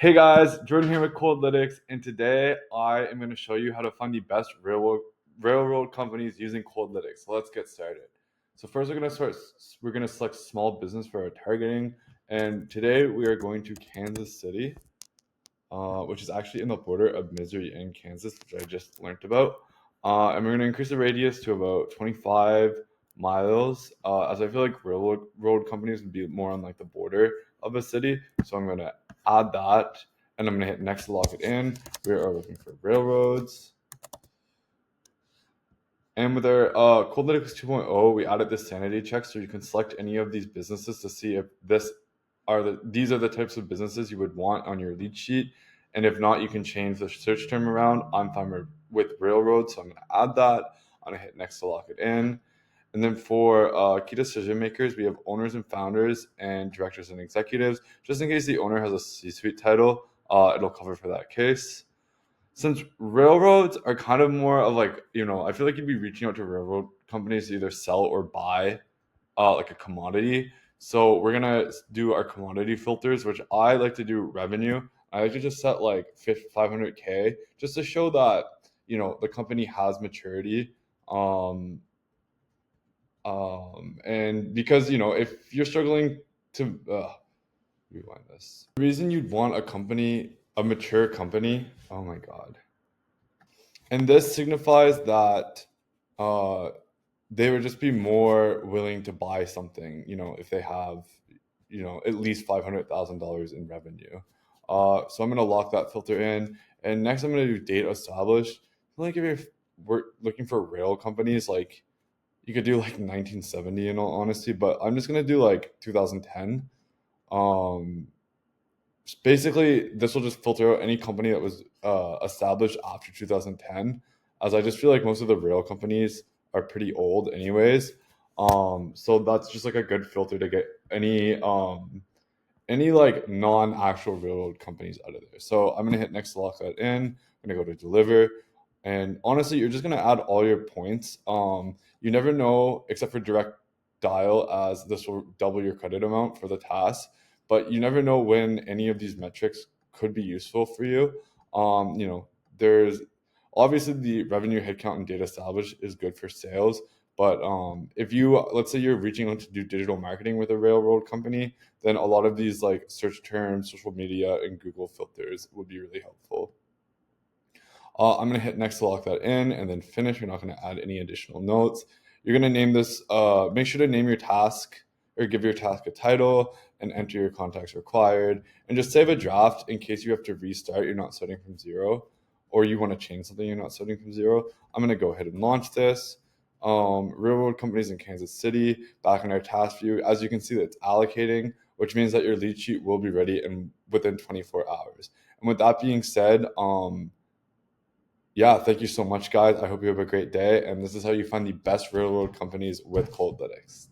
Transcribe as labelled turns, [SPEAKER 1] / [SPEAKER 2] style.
[SPEAKER 1] Hey guys, Jordan here with Coldlytics, and today I am going to show you how to find the best railroad companies using Coldlytics. So let's get started. So first we're going to select small business for our targeting, and today we are going to Kansas City, which is actually in the border of Missouri and Kansas, which I just learned about. And we're going to increase the radius to about 25 miles, as I feel like road companies would be more on like the border of a city. So I'm going to add that, and I'm going to hit next to lock it in. We are looking for railroads. And with our Coldlytics 2.0, we added this sanity check, so you can select any of these businesses to see if these are the types of businesses you would want on your lead sheet. And if not, you can change the search term around. I'm fine with railroads, so I'm going to add that. I'm going to hit next to lock it in. And then for key decision makers, we have owners and founders and directors and executives. Just in case the owner has a C-suite title, it'll cover for that case. Since railroads are kind of more of like, I feel like you'd be reaching out to railroad companies to either sell or buy like a commodity. So we're gonna do our commodity filters, which I like to do revenue. I like to just set like 500K just to show that the company has maturity. Um, and because if you're struggling to rewind this, the reason you'd want a mature company. Oh my god. And this signifies that uh, they would just be more willing to buy something, if they have, at least $500,000 in revenue. So I'm going to lock that filter in. And next, I'm going to do date established. Like if we're looking for rail companies, like you could do like 1970 in all honesty, but I'm just going to do like 2010. Um, Basically, this will just filter out any company that was established after 2010, as I just feel like most of the rail companies are pretty old anyways. So that's just like a good filter to get any like non-actual railroad companies out of there. So I'm gonna hit next to lock that in. I'm gonna go to deliver, and honestly, you're just gonna add all your points. You never know, except for direct dial, as this will double your credit amount for the task. But you never know when any of these metrics could be useful for you. There's obviously the revenue, headcount, and data established is good for sales. But if let's say you're reaching out to do digital marketing with a railroad company, then a lot of these like search terms, social media, and Google filters would be really helpful. I'm going to hit next to lock that in and then finish. You're not going to add any additional notes. You're going to name this, make sure to name your task or give your task a title and enter your contacts required. And just save a draft in case you have to restart. You're not starting from zero, or you want to change something, you're not starting from zero. I'm going to go ahead and launch this. Railroad companies in Kansas City, back in our task view. As you can see, that's allocating, which means that your lead sheet will be ready within 24 hours. And with that being said, yeah, thank you so much, guys. I hope you have a great day. And this is how you find the best railroad companies with Coldlytics.